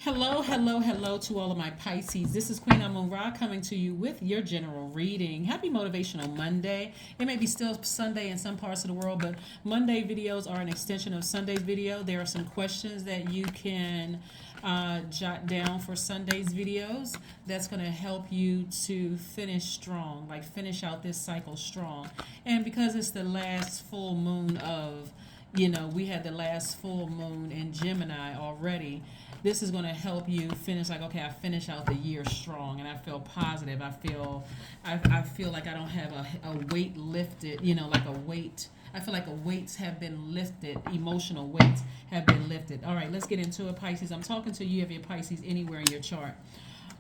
Hello, hello, hello to all of my Pisces. This is Queen Amun Ra coming to you with your general reading. Happy Motivational Monday. It may be still Sunday in some parts of the world, but Monday videos are an extension of Sunday's video. There are some questions that you can jot down for Sunday's videos that's going to help you to finish strong, like finish out this cycle strong. And because it's the last full moon of, we had the last full moon in Gemini already. This is going to help you finish like, okay, I finish out the year strong and I feel positive. I feel like I don't have a weight lifted, like a weight. I feel like weights have been lifted, emotional weights have been lifted. All right, let's get into it, Pisces. I'm talking to you if you're Pisces anywhere in your chart.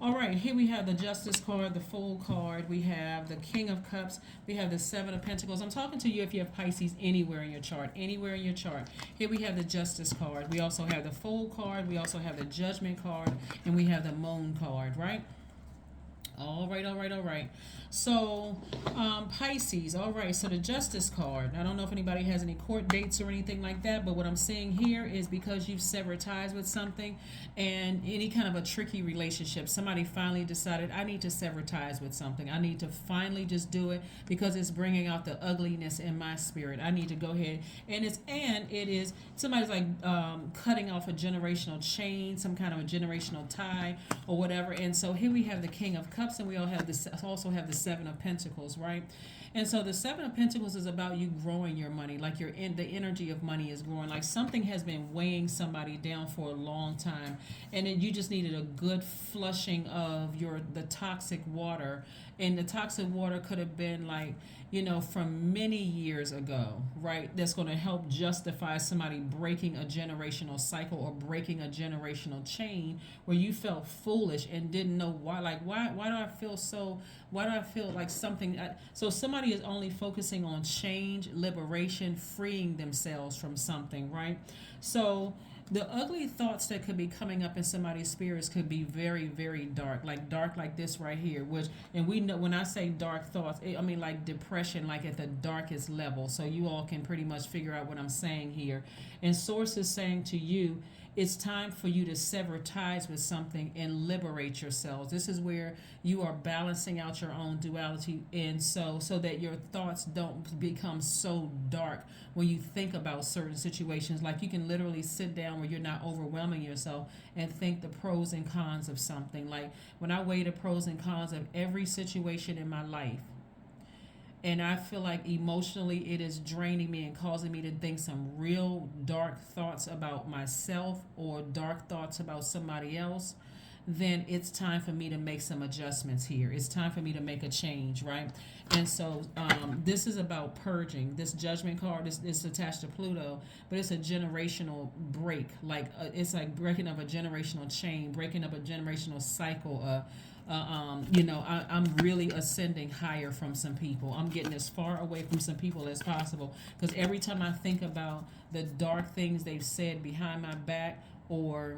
All right, here we have the Justice card, the Fool card. We have the King of Cups. We have the Seven of Pentacles. I'm talking to you if you have Pisces anywhere in your chart, anywhere in your chart. Here we have the Justice card. We also have the Fool card. We also have the Judgment card, and we have the Moon card, right? All right, all right, all right. So, Pisces, all right, so the Justice card. I don't know if anybody has any court dates or anything like that, but what I'm seeing here is because you've severed ties with something and any kind of a tricky relationship, somebody finally decided, I need to sever ties with something. I need to finally just do it because it's bringing out the ugliness in my spirit. I need to go ahead, and it is somebody's like cutting off a generational chain, some kind of a generational tie or whatever. And so here we have the King of Cups, and we also have the Seven of Pentacles, right? And so the Seven of Pentacles is about you growing your money, like the energy of money is growing, like something has been weighing somebody down for a long time, and then you just needed a good flushing of the toxic water, and the toxic water could have been like, from many years ago, right? That's going to help justify somebody breaking a generational cycle or breaking a generational chain where you felt foolish and didn't know why. Like, why do I feel so? Why do I feel like something? So somebody is only focusing on change, liberation, freeing themselves from something, right? So the ugly thoughts that could be coming up in somebody's spirits could be very, very dark like this right here, and we know when I say dark thoughts, I mean like depression, like at the darkest level. So you all can pretty much figure out what I'm saying here. And source is saying to you, it's time for you to sever ties with something and liberate yourselves. This is where you are balancing out your own duality, and so that your thoughts don't become so dark when you think about certain situations. Like you can literally sit down where you're not overwhelming yourself and think the pros and cons of something. Like when I weigh the pros and cons of every situation in my life, and I feel like emotionally it is draining me and causing me to think some real dark thoughts about myself or dark thoughts about somebody else, then it's time for me to make some adjustments here. It's time for me to make a change, right? And so this is about purging. This Judgment card is attached to Pluto, but it's a generational break. It's like breaking up a generational chain, breaking up a generational cycle. I'm really ascending higher from some people. I'm getting as far away from some people as possible because every time I think about the dark things they've said behind my back or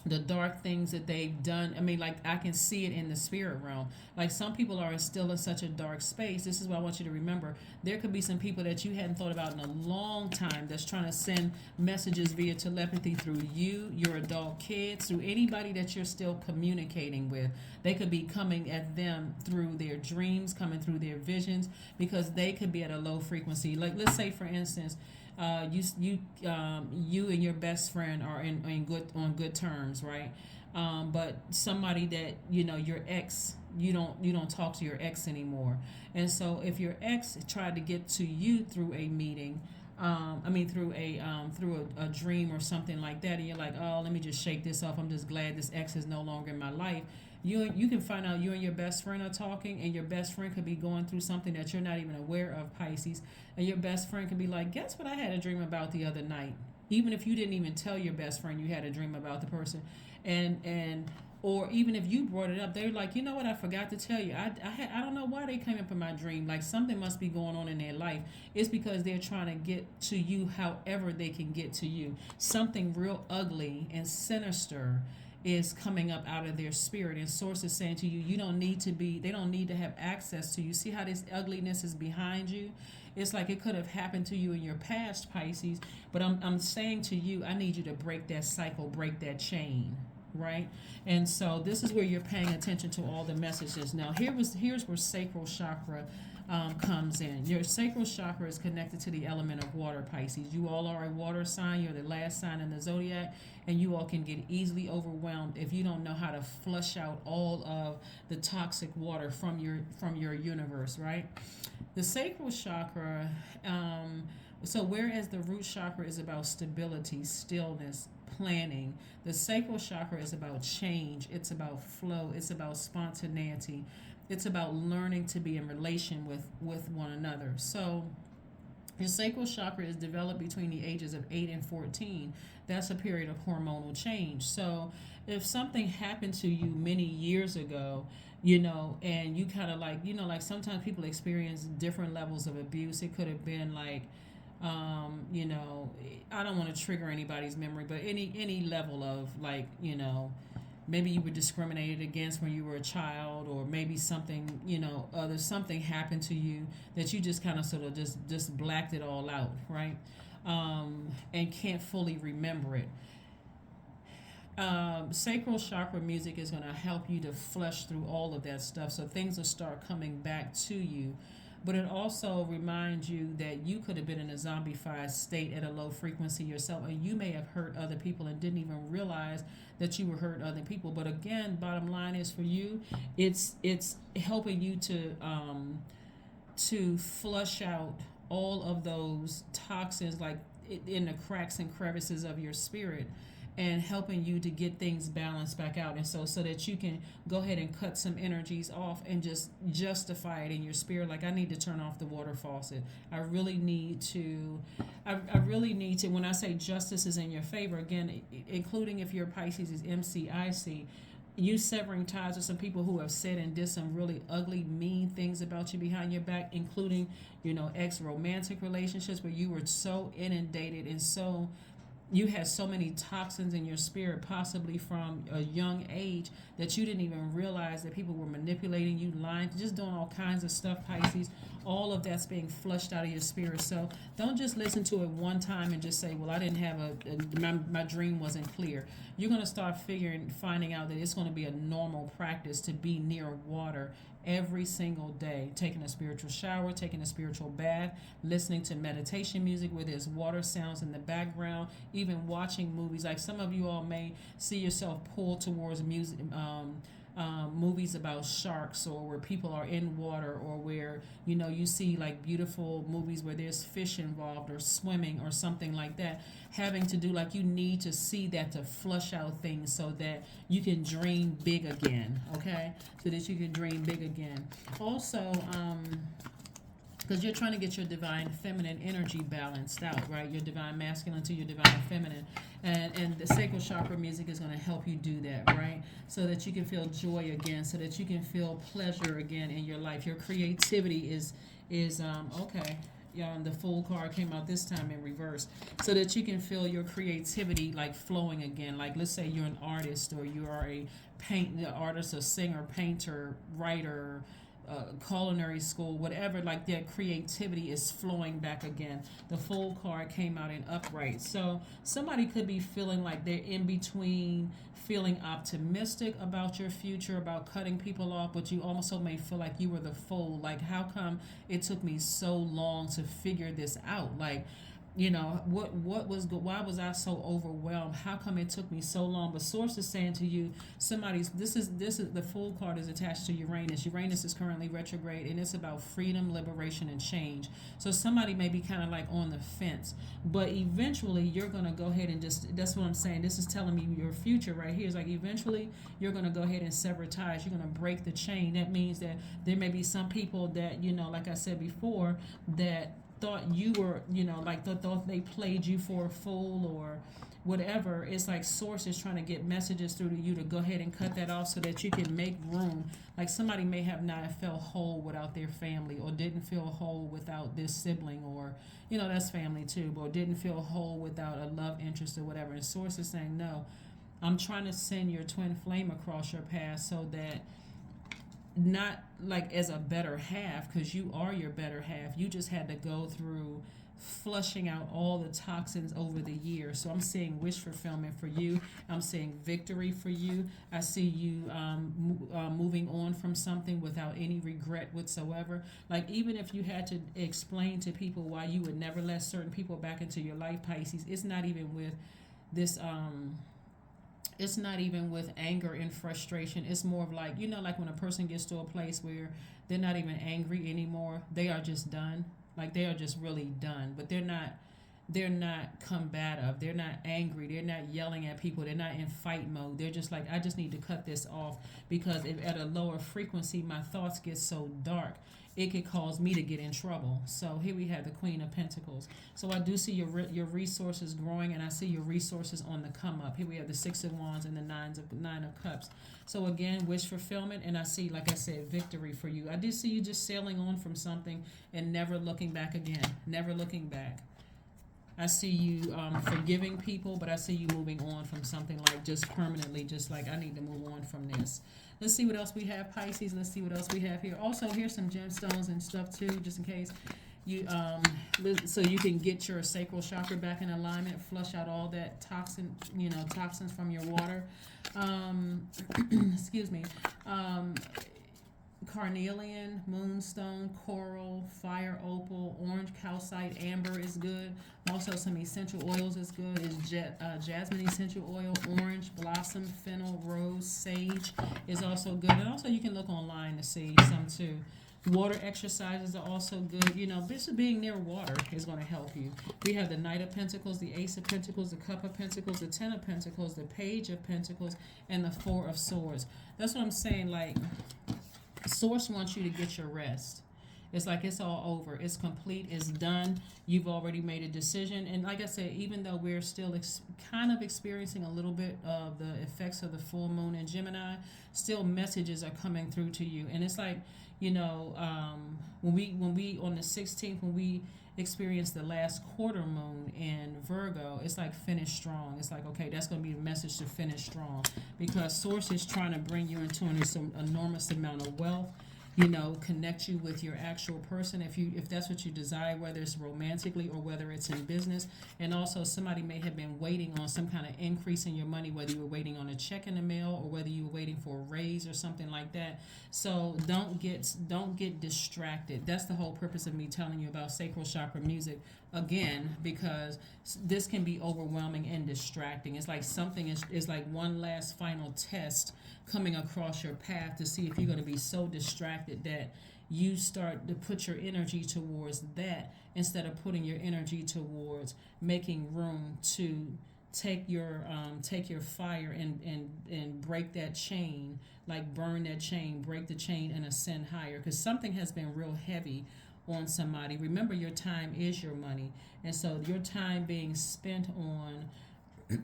the dark things that they've done, I mean, like I can see it in the spirit realm. Like some people are still in such a dark space. This is what I want you to remember. There could be some people that you hadn't thought about in a long time that's trying to send messages via telepathy through you, your adult kids, through anybody that you're still communicating with. They could be coming at them through their dreams, coming through their visions, because they could be at a low frequency. Like let's say, for instance, you and your best friend are on good terms, right? But somebody that your ex, you don't talk to your ex anymore, and so if your ex tried to get to you through a meeting, through a dream or something like that, and you're like, oh, let me just shake this off. I'm just glad this ex is no longer in my life. You can find out you and your best friend are talking, and your best friend could be going through something that you're not even aware of, Pisces. And your best friend could be like, guess what I had a dream about the other night? Even if you didn't even tell your best friend you had a dream about the person, and or even if you brought it up, they're like, you know what, I forgot to tell you. I don't know why they came up in my dream. Like something must be going on in their life. It's because they're trying to get to you however they can get to you. Something real ugly and sinister is coming up out of their spirit, and source is saying to you, they don't need to have access to you. See how this ugliness is behind you? It's like it could have happened to you in your past, Pisces, but I'm saying to you, I need you to break that cycle, break that chain. right? And so this is where you're paying attention to all the messages. Now, here's where sacral chakra comes in. Your sacral chakra is connected to the element of water, Pisces. You all are a water sign. You're the last sign in the zodiac, and you all can get easily overwhelmed if you don't know how to flush out all of the toxic water from your universe, right? The sacral chakra. So whereas the root chakra is about stability, stillness, planning, the sacral chakra is about change. It's about flow. It's about spontaneity. It's about learning to be in relation with one another. So your sacral chakra is developed between the ages of 8 and 14. That's a period of hormonal change. So if something happened to you many years ago, and you kind of like, like sometimes people experience different levels of abuse. It could have been like, I don't want to trigger anybody's memory, but any level of like, maybe you were discriminated against when you were a child, or maybe something, other something happened to you that you just kind of sort of just blacked it all out, right? And can't fully remember it. Sacral chakra music is going to help you to flush through all of that stuff, so things will start coming back to you. But it also reminds you that you could have been in a zombified state at a low frequency yourself, and you may have hurt other people and didn't even realize that you were hurting other people. But again, bottom line is for you, it's helping you to flush out all of those toxins, like in the cracks and crevices of your spirit, and helping you to get things balanced back out. And so that you can go ahead and cut some energies off and just justify it in your spirit. Like, I need to turn off the water faucet. I really need to, when I say justice is in your favor, again, including if your Pisces is MCIC, you severing ties with some people who have said and did some really ugly, mean things about you behind your back, including, ex-romantic relationships where you were so inundated and you had so many toxins in your spirit, possibly from a young age, that you didn't even realize that people were manipulating you, lying, just doing all kinds of stuff, Pisces. All of that's being flushed out of your spirit. So don't just listen to it one time and just say, well, I didn't have my dream wasn't clear. You're going to start finding out that it's going to be a normal practice to be near water every single day, taking a spiritual shower, taking a spiritual bath, listening to meditation music where there's water sounds in the background, even watching movies. Like some of you all may see yourself pulled towards music, movies about sharks, or where people are in water, or where you see like beautiful movies where there's fish involved, or swimming, or something like that, having to do, like, you need to see that to flush out things so that you can dream big again. Okay, so that you can dream big again. Also, because you're trying to get your divine feminine energy balanced out, right? Your divine masculine to your divine feminine. And the sacral chakra music is going to help you do that, right? So that you can feel joy again, so that you can feel pleasure again in your life. Your creativity is okay. Yeah, and the Fool card came out this time in reverse, so that you can feel your creativity like flowing again. Like, let's say you're an artist, or you are a artist, a singer, painter, writer, culinary school, whatever, like that creativity is flowing back again. The Fool card came out in upright. So somebody could be feeling like they're in between feeling optimistic about your future, about cutting people off, but you also may feel like you were the fool. Like, how come it took me so long to figure this out? Like, why was I so overwhelmed? How come it took me so long? But source is saying to you, this is the Fool card is attached to Uranus. Uranus is currently retrograde, and it's about freedom, liberation, and change. So somebody may be kind of like on the fence, but eventually you're going to go ahead and that's what I'm saying. This is telling me your future right here is like, eventually you're going to go ahead and sever ties. You're going to break the chain. That means that there may be some people that, like I said before, that thought you were, thought they played you for a fool or whatever. It's like source is trying to get messages through to you to go ahead and cut that off so that you can make room. Like, somebody may have not felt whole without their family, or didn't feel whole without this sibling, or, that's family too, but didn't feel whole without a love interest or whatever. And source is saying, no, I'm trying to send your twin flame across your path, so that, not like as a better half, because you are your better half. You just had to go through flushing out all the toxins over the years. So I'm seeing wish fulfillment for you. I'm seeing victory for you. I see you moving on from something without any regret whatsoever. Like, even if you had to explain to people why you would never let certain people back into your life, Pisces, it's not even with this it's not even with anger and frustration. It's more of like, like when a person gets to a place where they're not even angry anymore, they are just done. Like, they are just really done. But they're not combative. They're not angry. They're not yelling at people. They're not in fight mode. They're just like, I just need to cut this off, because if at a lower frequency my thoughts get so dark, it could cause me to get in trouble. So here we have the Queen of Pentacles. So I do see your resources growing, and I see your resources on the come up. Here we have the Six of Wands and the Nine of Cups. So again, wish fulfillment, and I see, like I said, victory for you. I do see you just sailing on from something and never looking back again. Never looking back. I see you forgiving people, but I see you moving on from something, like just permanently, just like, I need to move on from this. Let's see what else we have, Pisces. Let's see what else we have here. Also, here's some gemstones and stuff too, just in case you so you can get your sacral chakra back in alignment, flush out all that toxins from your water. Excuse me. Carnelian, moonstone, coral, fire opal, orange calcite, amber is good. Also, some essential oils is good. Is jasmine essential oil, orange blossom, fennel, rose, sage is also good. And also, you can look online to see some too. Water exercises are also good. Just being near water is going to help you. We have the Knight of Pentacles, the Ace of Pentacles, the Cup of Pentacles, the Ten of Pentacles, the Page of Pentacles, and the Four of Swords. That's what I'm saying. Like, Source wants you to get your rest. It's like it's all over. It's complete. It's done. You've already made a decision. And like I said, even though we're still kind of experiencing a little bit of the effects of the full moon in Gemini, still messages are coming through to you. And it's like, when we on the 16th, when we experience the last quarter moon in Virgo, it's like finish strong. It's like, okay, that's going to be the message, to finish strong, because Source is trying to bring you into an enormous amount of wealth. Connect you with your actual person, if that's what you desire, whether it's romantically or whether it's in business. And also, somebody may have been waiting on some kind of increase in your money, whether you were waiting on a check in the mail or whether you were waiting for a raise or something like that. So don't get distracted. That's the whole purpose of me telling you about sacral chakra music again, because this can be overwhelming and distracting. It's like something is like one last final test coming across your path to see if you're going to be so distracted that you start to put your energy towards that instead of putting your energy towards making room to take your fire and break that chain, like burn that chain, break the chain, and ascend higher, because something has been real heavy on somebody. Remember, your time is your money, and so your time being spent on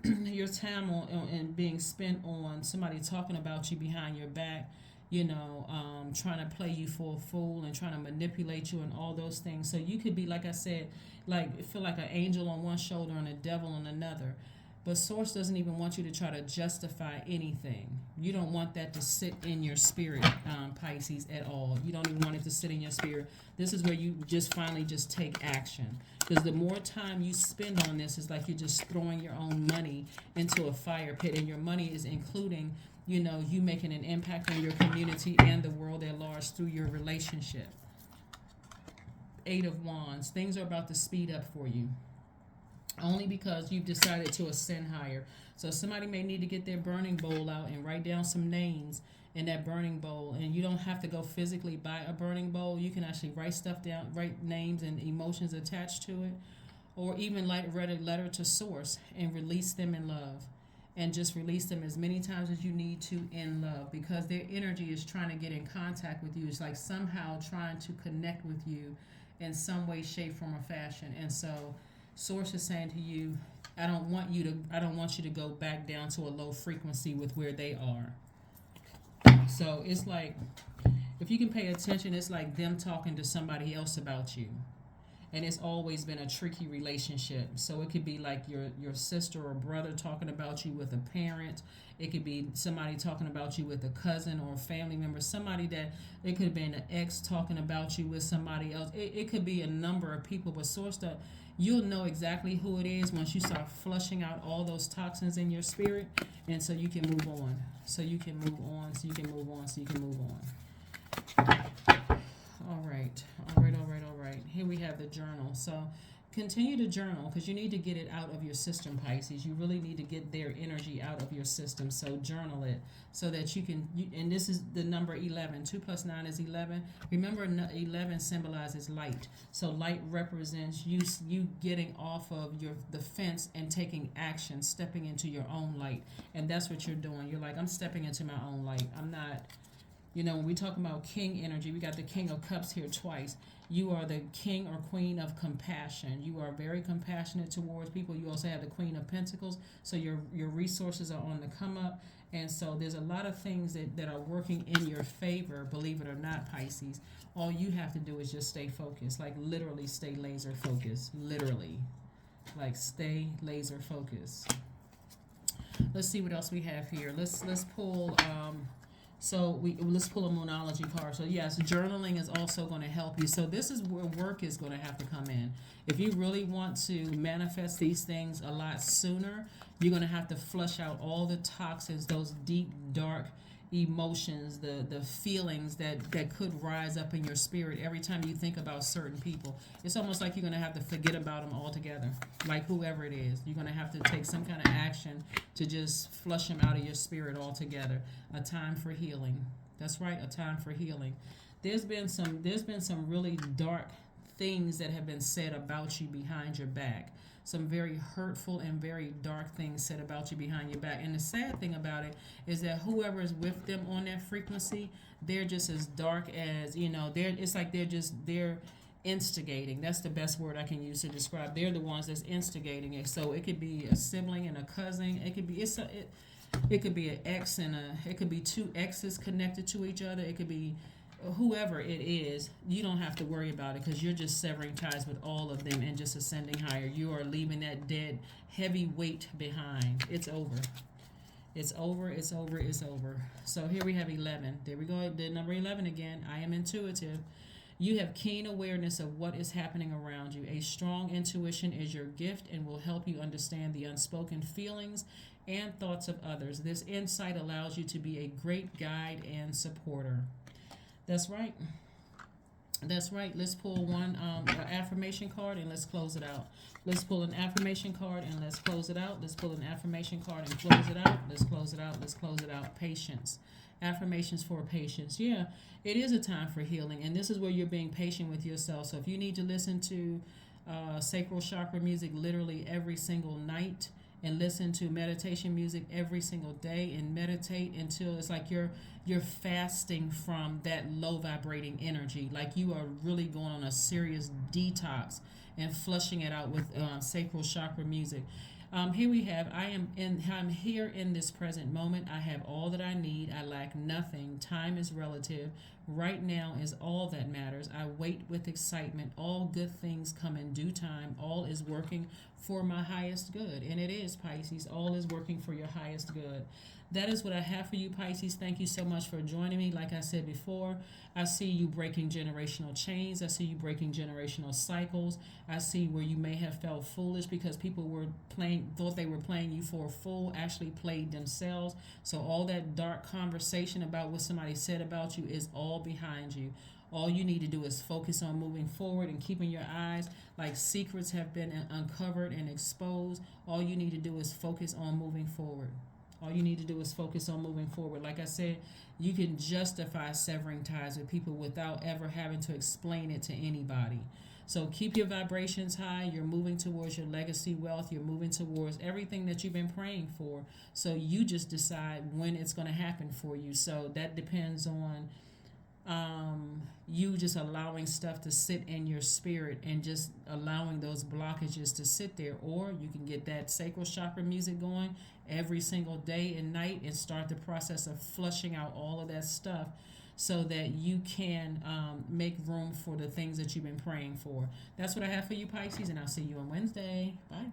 and being spent on somebody talking about you behind your back, trying to play you for a fool and trying to manipulate you and all those things. So you could be, like I said, like feel like an angel on one shoulder and a devil on another. But Source doesn't even want you to try to justify anything. You don't want that to sit in your spirit, Pisces, at all. You don't even want it to sit in your spirit. This is where you just finally just take action. Because the more time you spend on this, it's like you're just throwing your own money into a fire pit. And your money is including, you making an impact on your community and the world at large through your relationship. Eight of Wands. Things are about to speed up for you, only because you've decided to ascend higher. So somebody may need to get their burning bowl out and write down some names in that burning bowl. And you don't have to go physically buy a burning bowl. You can actually write stuff down, write names and emotions attached to it, or even write a letter to Source and release them in love. And just release them as many times as you need to in love, because their energy is trying to get in contact with you. It's like somehow trying to connect with you in some way, shape, form, or fashion. And so Source is saying to you, I don't want you to go back down to a low frequency with where they are. So it's like, if you can pay attention, it's like them talking to somebody else about you. And it's always been a tricky relationship. So it could be like your sister or brother talking about you with a parent. It could be somebody talking about you with a cousin or a family member. Somebody that, it could have been an ex talking about you with somebody else. It could be a number of people, but Source you'll know exactly who it is once you start flushing out all those toxins in your spirit, and so you can move on. So you can move on. So you can move on. So you can move on. All right. All right. All right. All right. Here we have the journal. So continue to journal because you need to get it out of your system, Pisces. You really need to get their energy out of your system. So journal it so that you can, and this is the number 11. 2 plus 9 is 11. Remember, 11 symbolizes light. So light represents you getting off of the fence and taking action, stepping into your own light. And that's what you're doing. You're like, I'm stepping into my own light. I'm not, when we talk about king energy, we got the King of Cups here twice. You are the king or queen of compassion. You are very compassionate towards people. You also have the Queen of Pentacles, so your resources are on the come up. And so there's a lot of things that are working in your favor, believe it or not, Pisces. All you have to do is just stay focused, like literally stay laser focused. Literally. Like stay laser focused. Let's see what else we have here. Let's pull let's pull a moonology card. So yes, journaling is also going to help you. So this is where work is going to have to come in. If you really want to manifest these things a lot sooner, you're going to have to flush out all the toxins, those deep, dark emotions, the feelings that could rise up in your spirit every time you think about certain people. It's almost like you're going to have to forget about them altogether, like whoever it is. You're going to have to take some kind of action to just flush them out of your spirit altogether. A time for healing. That's right, a time for healing. There's been some really dark things that have been said about you behind your back. Some very hurtful and very dark things said about you behind your back. And the sad thing about it is that whoever is with them on that frequency, they're just as dark as, they're instigating. That's the best word I can use to describe. They're the ones that's instigating it. So it could be a sibling and a cousin. It could be it could be an ex and it could be two exes connected to each other. It could be whoever it is. You don't have to worry about it because you're just severing ties with all of them and just ascending higher. You are leaving that dead heavy weight behind. It's over. It's over. It's over. It's over. So here we have 11. There we go. The number 11 again. I am intuitive. You have keen awareness of what is happening around you. A strong intuition is your gift and will help you understand the unspoken feelings and thoughts of others. This insight allows you to be a great guide and supporter. That's right. That's right. Let's pull one affirmation card and let's close it out. Let's pull an affirmation card and let's close it out. Let's pull an affirmation card and close it out. Let's close it out. Let's close it out. Patience. Affirmations for patience. Yeah, it is a time for healing, and this is where you're being patient with yourself. So if you need to listen to sacral chakra music literally every single night, and listen to meditation music every single day and meditate until it's like you're fasting from that low vibrating energy, like you are really going on a serious detox and flushing it out with sacral chakra music. Here we have, I'm here in this present moment. I have all that I need. I lack nothing. Time is relative. Right now is all that matters. I wait with excitement. All good things come in due time. All is working for my highest good. And it is, Pisces. All is working for your highest good. That is what I have for you, Pisces. Thank you so much for joining me. Like I said before, I see you breaking generational chains. I see you breaking generational cycles. I see where you may have felt foolish because people thought they were playing you for a fool, actually played themselves. So all that dark conversation about what somebody said about you is all behind you. All you need to do is focus on moving forward and keeping your eyes, like secrets have been uncovered and exposed. All you need to do is focus on moving forward. All you need to do is focus on moving forward. Like I said, you can justify severing ties with people without ever having to explain it to anybody. So keep your vibrations high. You're moving towards your legacy wealth. You're moving towards everything that you've been praying for. So you just decide when it's going to happen for you. So that depends on you just allowing stuff to sit in your spirit and just allowing those blockages to sit there. Or you can get that sacral chakra music going every single day and night and start the process of flushing out all of that stuff so that you can make room for the things that you've been praying for. That's what I have for you, Pisces, and I'll see you on Wednesday. Bye.